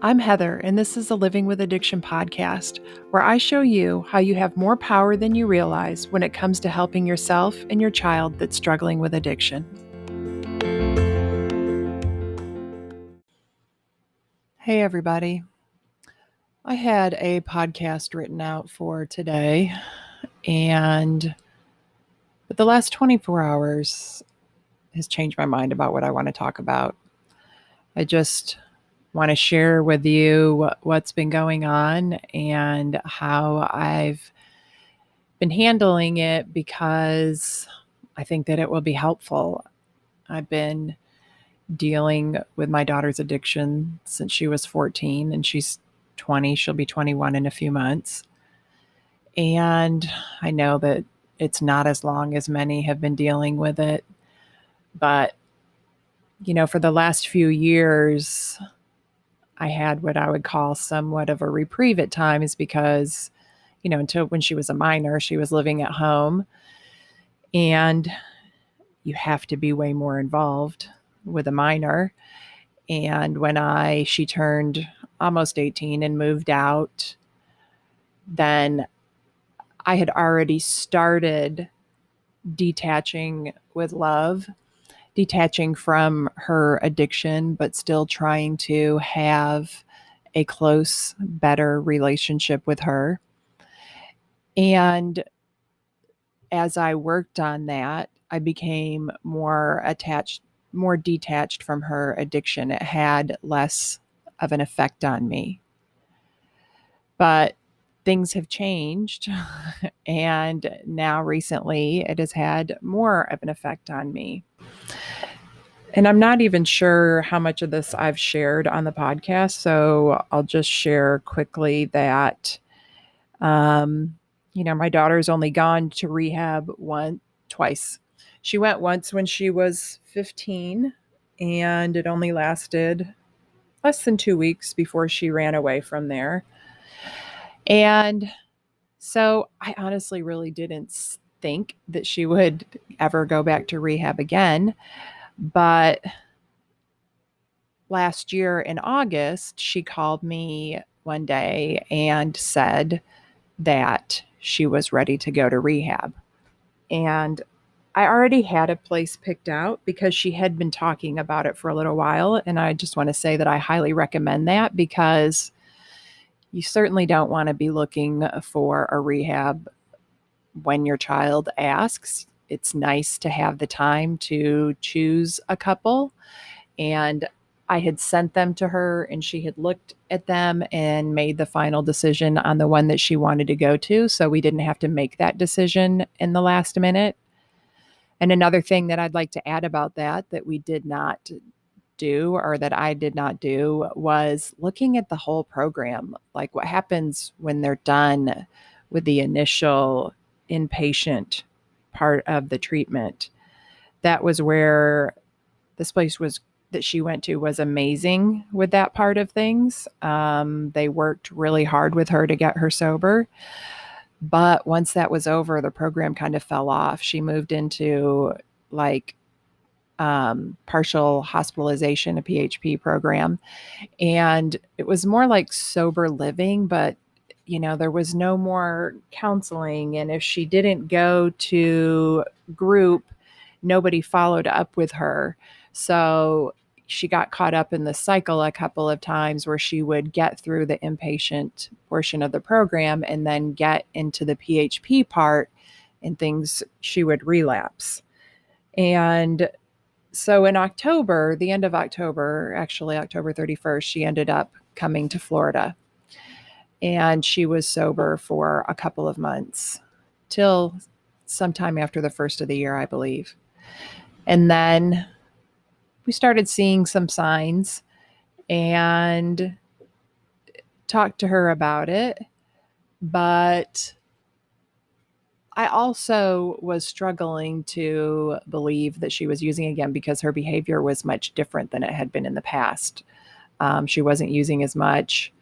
I'm Heather, and this is the Living with Addiction podcast, where I show you how you have more power than you realize when it comes to helping yourself and your child that's struggling with addiction. Hey, everybody. I had a podcast written out for today, and the last 24 hours has changed my mind about what I want to talk about. I just want to share with you what's been going on and how I've been handling it, because I think that it will be helpful. I've been dealing with my daughter's addiction since she was 14, and she's 20. She'll be 21 in a few months. And I know that it's not as long as many have been dealing with it. But, for the last few years, I had what I would call somewhat of a reprieve at times because, until when she was a minor, she was living at home. And you have to be way more involved with a minor. And when she turned almost 18 and moved out, then I had already started detaching with love, detaching from her addiction, but still trying to have a close, better relationship with her. And as I worked on that, I became more detached from her addiction. It had less of an effect on me. But things have changed, and now recently it has had more of an effect on me. And I'm not even sure how much of this I've shared on the podcast, so I'll just share quickly that my daughter's only gone to rehab twice. She went once when she was 15, and it only lasted less than 2 weeks before she ran away from there. And so I honestly really didn't think that she would ever go back to rehab again. But last year in August, she called me one day and said that she was ready to go to rehab. And I already had a place picked out because she had been talking about it for a little while. And I just want to say that I highly recommend that, because you certainly don't want to be looking for a rehab when your child asks. It's nice to have the time to choose a couple. And I had sent them to her, and she had looked at them and made the final decision on the one that she wanted to go to. So we didn't have to make that decision in the last minute. And another thing that I'd like to add about that we did not do, or that I did not do, was looking at the whole program. Like, what happens when they're done with the initial inpatient part of the treatment. That was where this place that she went to was amazing with that part of things. They worked really hard with her to get her sober. But once that was over, the program kind of fell off. She moved into partial hospitalization, a PHP program. And it was more like sober living, but there was no more counseling. And if she didn't go to group, nobody followed up with her. So she got caught up in the cycle a couple of times where she would get through the inpatient portion of the program and then get into the PHP part, and she would relapse. And so in October, the end of October, actually October 31st, she ended up coming to Florida. And she was sober for a couple of months, till sometime after the first of the year, I believe. And then we started seeing some signs and talked to her about it. But I also was struggling to believe that she was using again, because her behavior was much different than it had been in the past. She wasn't using as much.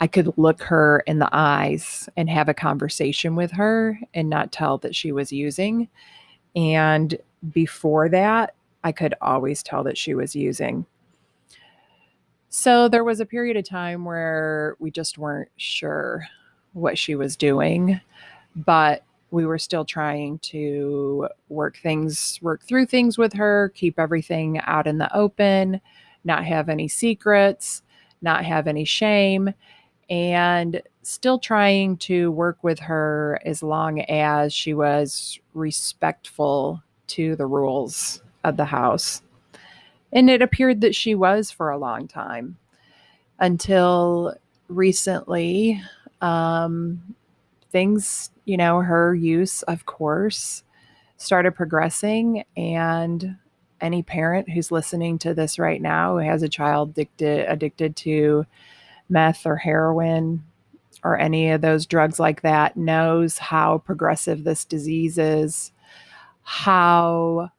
I could look her in the eyes and have a conversation with her and not tell that she was using. And before that, I could always tell that she was using. So there was a period of time where we just weren't sure what she was doing, but we were still trying to work through things with her, keep everything out in the open, not have any secrets, not have any shame, and still trying to work with her as long as she was respectful to the rules of the house. And it appeared that she was for a long time until recently. Things, her use, of course, started progressing. And any parent who's listening to this right now who has a child addicted to meth or heroin or any of those drugs like that knows how progressive this disease is, how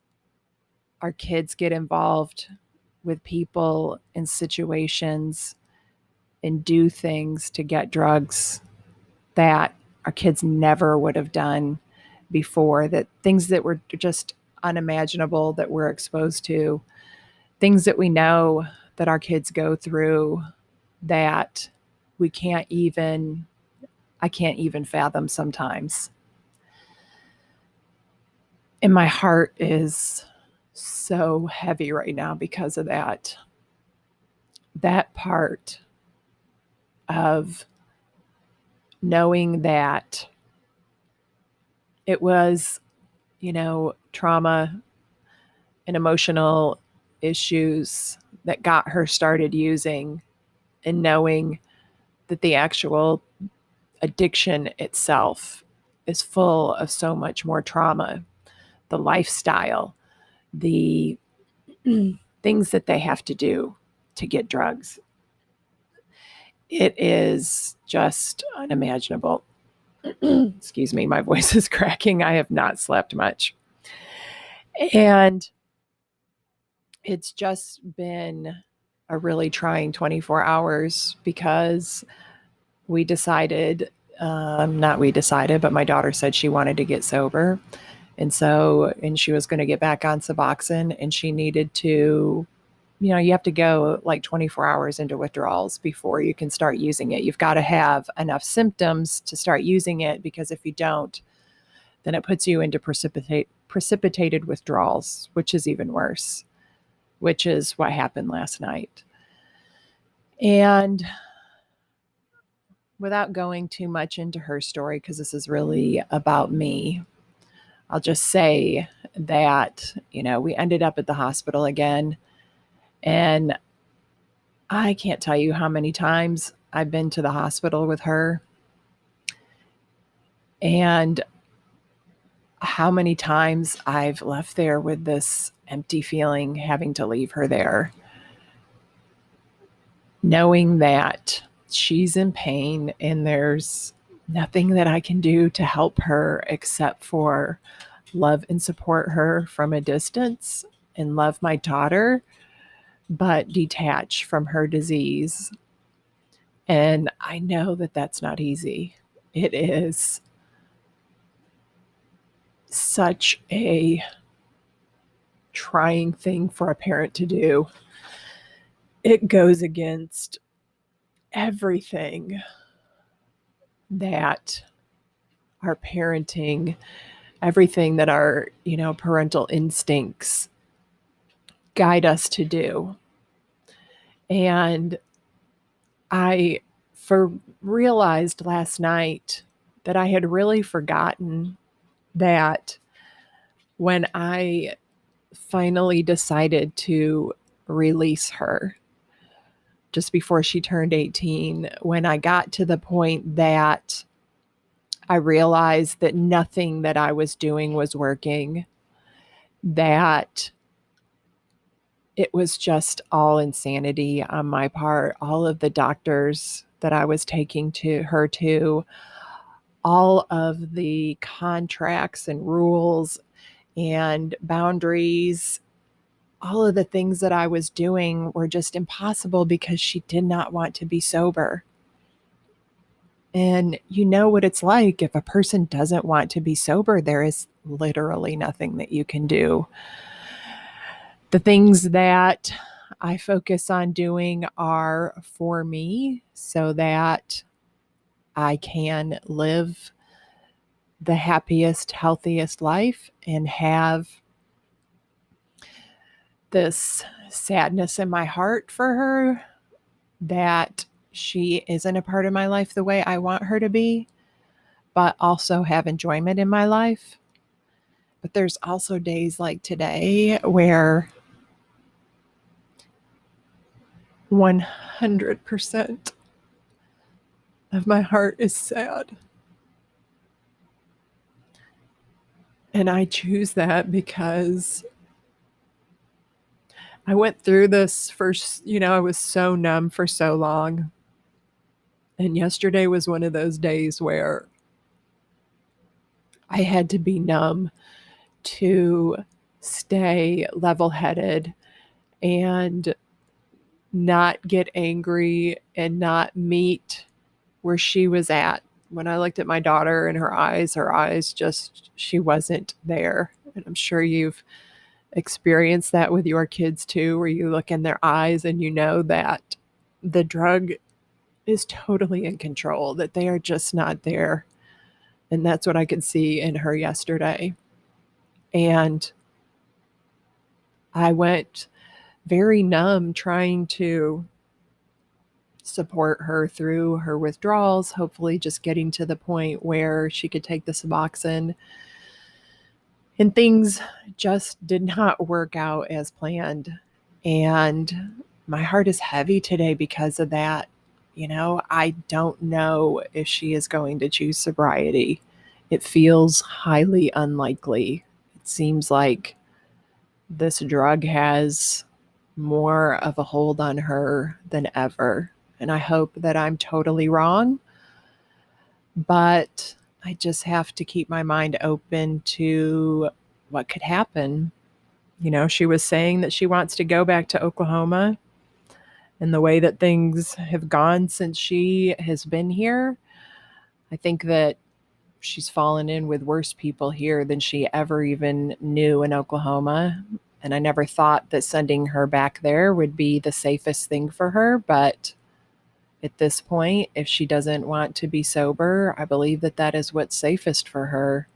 our kids get involved with people in situations and do things to get drugs that our kids never would have done before, that things that were just unimaginable that we're exposed to, things that we know that our kids go through that I can't even fathom sometimes. And my heart is so heavy right now because of that. That part of knowing that it was, trauma and emotional issues that got her started using, and knowing that the actual addiction itself is full of so much more trauma, the lifestyle, the things that they have to do to get drugs. It is just unimaginable. Excuse me, my voice is cracking. I have not slept much. And it's just been a really trying 24 hours because we decided, not we decided, but my daughter said she wanted to get sober. And she was going to get back on Suboxone, and she needed to, you have to go like 24 hours into withdrawals before you can start using it. You've got to have enough symptoms to start using it, because if you don't, then it puts you into precipitated withdrawals, which is even worse, which is what happened last night. And without going too much into her story, because this is really about me, I'll just say that, we ended up at the hospital again. And I can't tell you how many times I've been to the hospital with her, and how many times I've left there with this empty feeling, having to leave her there, knowing that she's in pain and there's nothing that I can do to help her except for love and support her from a distance and love my daughter, but detach from her disease. And I know that that's not easy. It is such a trying thing for a parent to do. It goes against everything that our parenting, everything that our, parental instincts guide us to do. And I realized last night that I had really forgotten that when I finally decided to release her just before she turned 18, when I got to the point that I realized that nothing that I was doing was working, that it was just all insanity on my part. All of the doctors that I was taking her to, all of the contracts and rules and boundaries, all of the things that I was doing were just impossible because she did not want to be sober. And you know what it's like if a person doesn't want to be sober, there is literally nothing that you can do. The things that I focus on doing are for me so that I can live the happiest, healthiest life and have this sadness in my heart for her that she isn't a part of my life the way I want her to be, but also have enjoyment in my life. But there's also days like today where 100% of my heart is sad. And I choose that because I went through this first, I was so numb for so long. And yesterday was one of those days where I had to be numb to stay level headed and not get angry and not meet where she was at. When I looked at my daughter and her eyes just, she wasn't there. And I'm sure you've experienced that with your kids too, where you look in their eyes and you know that the drug is totally in control, that they are just not there. And that's what I could see in her yesterday. And I went very numb trying to support her through her withdrawals, hopefully just getting to the point where she could take the Suboxone. And things just did not work out as planned. And my heart is heavy today because of that. I don't know if she is going to choose sobriety. It feels highly unlikely. It seems like this drug has more of a hold on her than ever. And I hope that I'm totally wrong, but I just have to keep my mind open to what could happen. She was saying that she wants to go back to Oklahoma, and the way that things have gone since she has been here, I think that she's fallen in with worse people here than she ever even knew in Oklahoma. And I never thought that sending her back there would be the safest thing for her. But at this point, if she doesn't want to be sober, I believe that that is what's safest for her.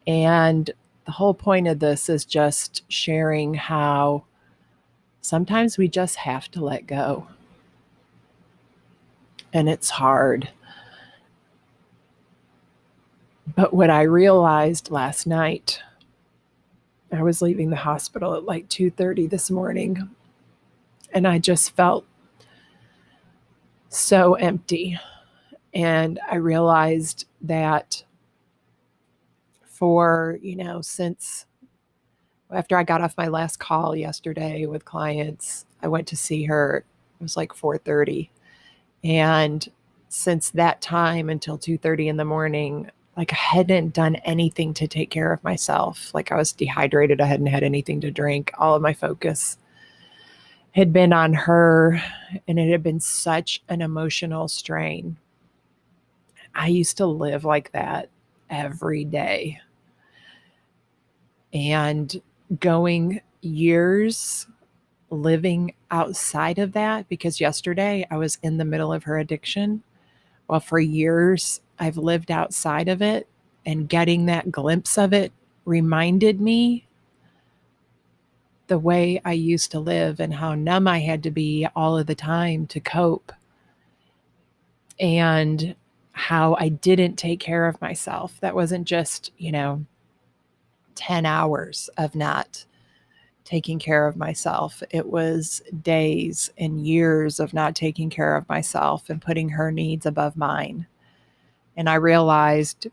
And the whole point of this is just sharing how sometimes we just have to let go. And it's hard. But what I realized last night, I was leaving the hospital at like 2:30 this morning, and I just felt so empty. And I realized that since after I got off my last call yesterday with clients, I went to see her. It was like 4:30. And since that time until 2:30 in the morning, like I hadn't done anything to take care of myself. Like I was dehydrated. I hadn't had anything to drink. All of my focus had been on her, and it had been such an emotional strain. I used to live like that every day. And going years living outside of that, because yesterday I was in the middle of her addiction. Well, for years I've lived outside of it, and getting that glimpse of it reminded me the way I used to live and how numb I had to be all of the time to cope, and how I didn't take care of myself. That wasn't just, 10 hours of not taking care of myself. It was days and years of not taking care of myself and putting her needs above mine. And I realized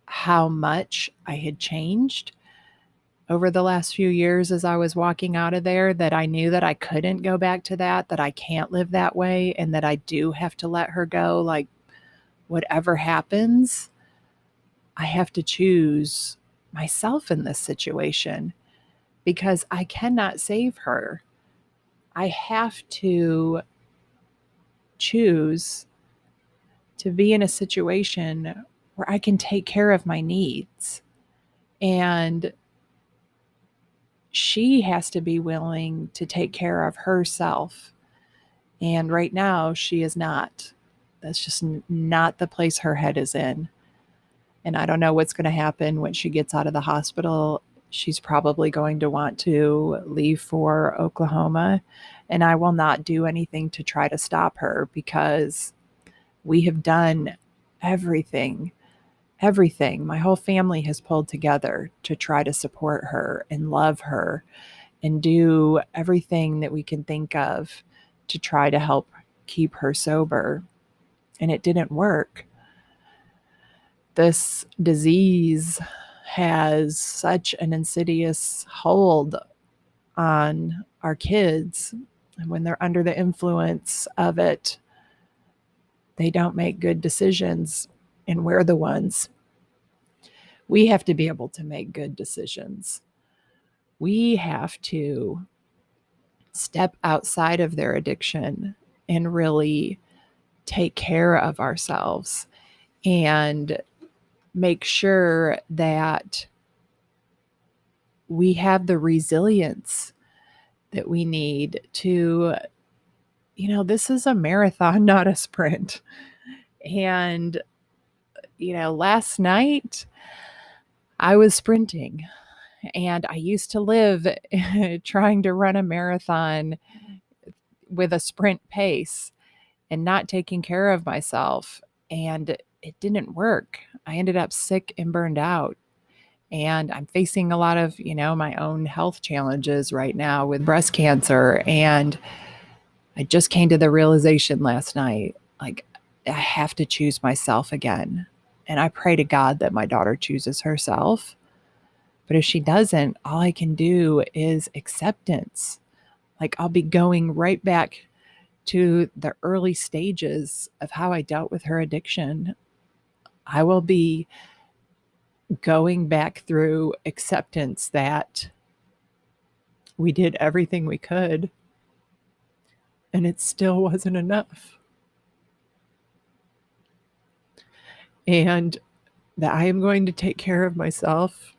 how much I had changed over the last few years as I was walking out of there, that I knew that I couldn't go back to that I can't live that way, and that I do have to let her go. Like whatever happens, I have to choose myself in this situation, because I cannot save her. I have to choose to be in a situation where I can take care of my needs. And she has to be willing to take care of herself. And right now, she is not. That's just not the place her head is in. And I don't know what's going to happen when she gets out of the hospital. She's probably going to want to leave for Oklahoma. And I will not do anything to try to stop her, because we have done everything. Everything. My whole family has pulled together to try to support her and love her and do everything that we can think of to try to help keep her sober. And it didn't work. This disease has such an insidious hold on our kids. And when they're under the influence of it, they don't make good decisions. And we're the ones. We have to be able to make good decisions. We have to step outside of their addiction and really take care of ourselves and make sure that we have the resilience that we need to, this is a marathon, not a sprint. And, last night I was sprinting, and I used to live trying to run a marathon with a sprint pace and not taking care of myself. And it didn't work. I ended up sick and burned out. And I'm facing a lot of, my own health challenges right now with breast cancer. And I just came to the realization last night, like, I have to choose myself again. And I pray to God that my daughter chooses herself. But if she doesn't, all I can do is acceptance. Like, I'll be going right back to the early stages of how I dealt with her addiction. I will be going back through acceptance that we did everything we could and it still wasn't enough. And that I am going to take care of myself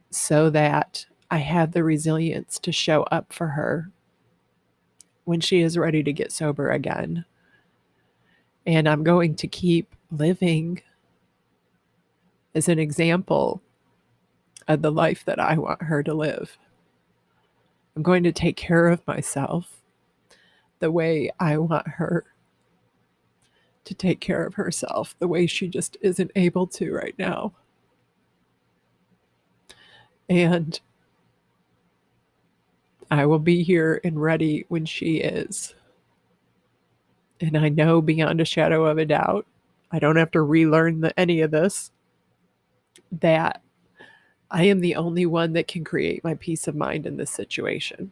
so that I have the resilience to show up for her when she is ready to get sober again. And I'm going to keep living as an example of the life that I want her to live. I'm going to take care of myself the way I want her to take care of herself, the way she just isn't able to right now. And I will be here and ready when she is. And I know beyond a shadow of a doubt, I don't have to relearn any of this, that I am the only one that can create my peace of mind in this situation.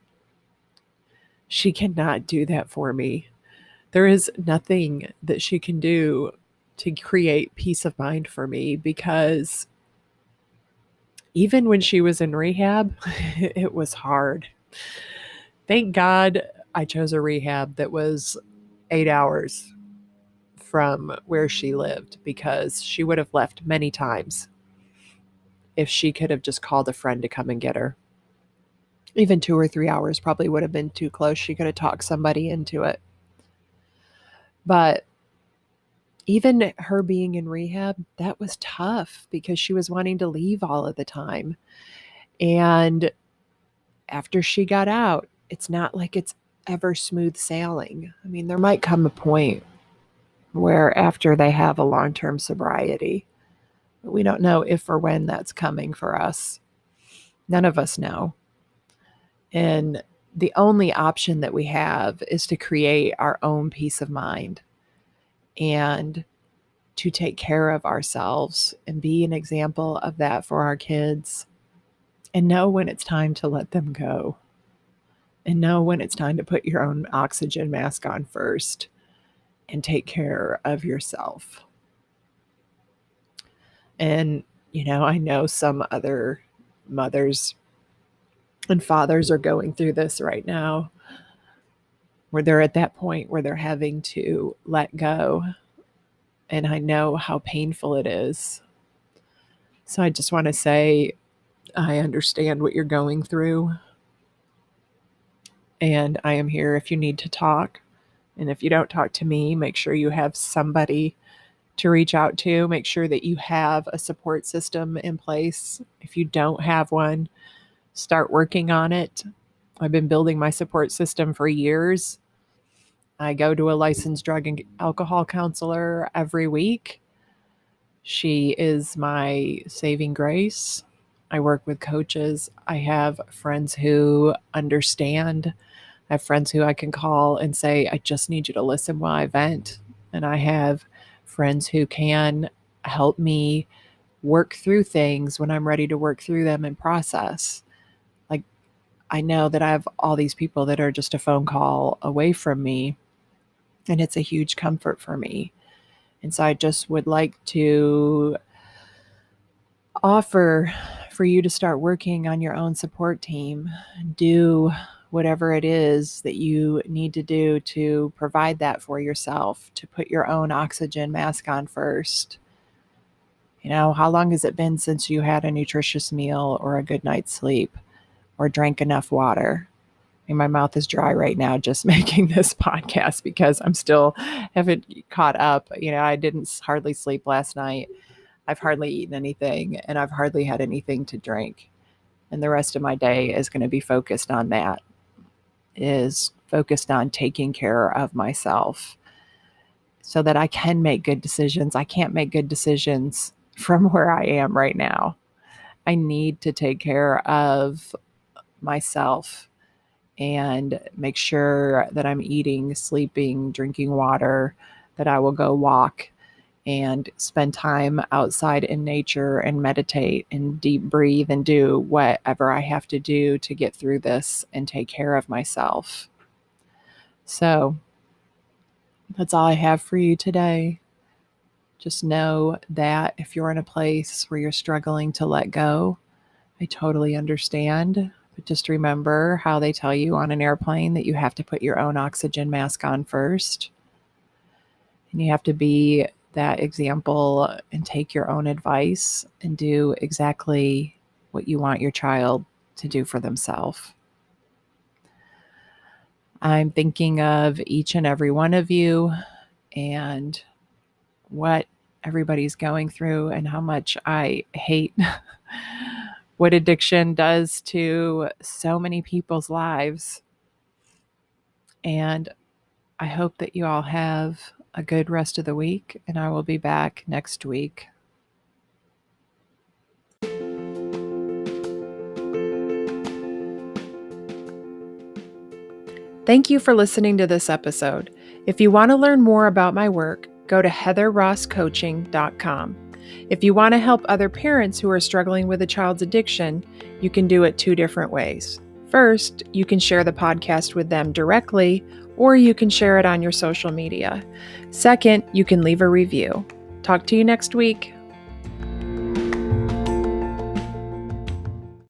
She cannot do that for me. There is nothing that she can do to create peace of mind for me, because even when she was in rehab, it was hard. Thank God I chose a rehab that was 8 hours from where she lived, because she would have left many times if she could have just called a friend to come and get her. Even 2 or 3 hours probably would have been too close. She could have talked somebody into it. But even her being in rehab, that was tough because she was wanting to leave all of the time. And after she got out, it's not like it's ever smooth sailing. I mean, there might come a point where after they have a long-term sobriety, we don't know if or when that's coming for us. None of us know. And the only option that we have is to create our own peace of mind and to take care of ourselves and be an example of that for our kids, and know when it's time to let them go, and know when it's time to put your own oxygen mask on first and take care of yourself. And, I know some other mothers and fathers are going through this right now, where they're at that point where they're having to let go. And I know how painful it is. So I just want to say, I understand what you're going through, and I am here if you need to talk. And if you don't talk to me, make sure you have somebody to reach out to. Make sure that you have a support system in place. If you don't have one, start working on it. I've been building my support system for years. I go to a licensed drug and alcohol counselor every week. She is my saving grace. I work with coaches. I have friends who understand. I have friends who I can call and say, I just need you to listen while I vent. And I have friends who can help me work through things when I'm ready to work through them and process. Like, I know that I have all these people that are just a phone call away from me, and it's a huge comfort for me. And so I just would like to offer for you to start working on your own support team. Do whatever it is that you need to do to provide that for yourself, to put your own oxygen mask on first. You know, how long has it been since you had a nutritious meal or a good night's sleep or drank enough water? I mean, my mouth is dry right now just making this podcast because I'm still haven't caught up. You know, I didn't hardly sleep last night. I've hardly eaten anything, and I've hardly had anything to drink. And the rest of my day is going to be focused on that, is focused on taking care of myself so that I can make good decisions. I can't make good decisions from where I am right now. I need to take care of myself and make sure that I'm eating, sleeping, drinking water, that I will go walk and spend time outside in nature and meditate and deep breathe and do whatever I have to do to get through this and take care of myself. So that's all I have for you today. Just know that if you're in a place where you're struggling to let go, I totally understand. But just remember how they tell you on an airplane that you have to put your own oxygen mask on first. And you have to be that example and take your own advice and do exactly what you want your child to do for themselves. I'm thinking of each and every one of you and what everybody's going through and how much I hate what addiction does to so many people's lives. And I hope that you all have a good rest of the week, and I will be back next week. Thank you for listening to this episode. If you want to learn more about my work, go to heatherrosscoaching.com. If you want to help other parents who are struggling with a child's addiction, you can do it 2 different ways. First, you can share the podcast with them directly, or you can share it on your social media. Second, you can leave a review. Talk to you next week.